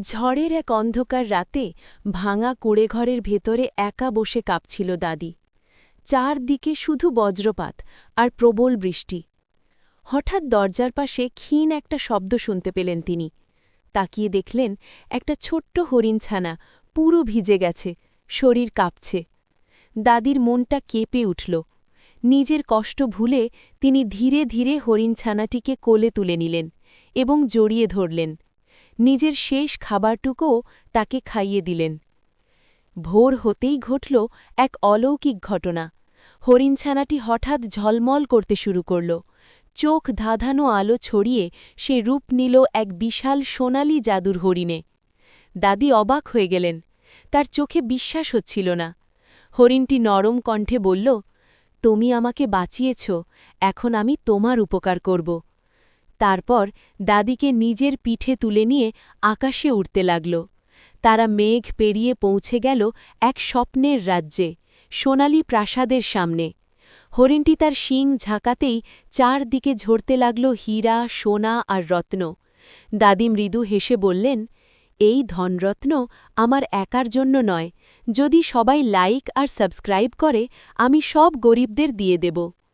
ঝড়ের এক অন্ধকার রাতে ভাঙা কুঁড়েঘরের ভেতরে একা বসে কাঁপছিল দাদি। চারদিকে শুধু বজ্রপাত আর প্রবল বৃষ্টি। হঠাৎ দরজার পাশে ক্ষীণ একটা শব্দ শুনতে পেলেন তিনি। তাকিয়ে দেখলেন একটা ছোট্ট হরিণছানা পুরো ভিজে গেছে, শরীর কাঁপছে। দাদির মনটা কেঁপে উঠল। নিজের কষ্ট ভুলে তিনি ধীরে ধীরে হরিণছানাটিকে কোলে তুলে নিলেন এবং জড়িয়ে ধরলেন। নিজের শেষ খাবারটুকুও তাকে খাইয়ে দিলেন। ভোর হতেই ঘটল এক অলৌকিক ঘটনা। হরিণছানাটি হঠাৎ ঝলমল করতে শুরু করল। চোখ ধাঁধানো আলো ছড়িয়ে সে রূপ নিল এক বিশাল সোনালি জাদুর হরিণে। দাদি অবাক হয়ে গেলেন। তার চোখে বিশ্বাস হচ্ছিল না। হরিণটি নরম কণ্ঠে বলল, তুমি আমাকে বাঁচিয়েছ, এখন আমি তোমার উপকার করব। তারপর দাদিকে নিজের পিঠে তুলে নিয়ে আকাশে উড়তে লাগল। তারা মেঘ পেরিয়ে পৌঁছে গেল এক স্বপ্নের রাজ্যে, সোনালি প্রাসাদের সামনে। হরিণটি তার শিং ঝাঁকাতেই চারদিকে ঝরতে লাগল হীরা, সোনা আর রত্ন। দাদি মৃদু হেসে বললেন, এই ধনরত্ন আমার একার জন্য নয়, যদি সবাই লাইক আর সাবস্ক্রাইব করে আমি সব গরিবদের দিয়ে দেব।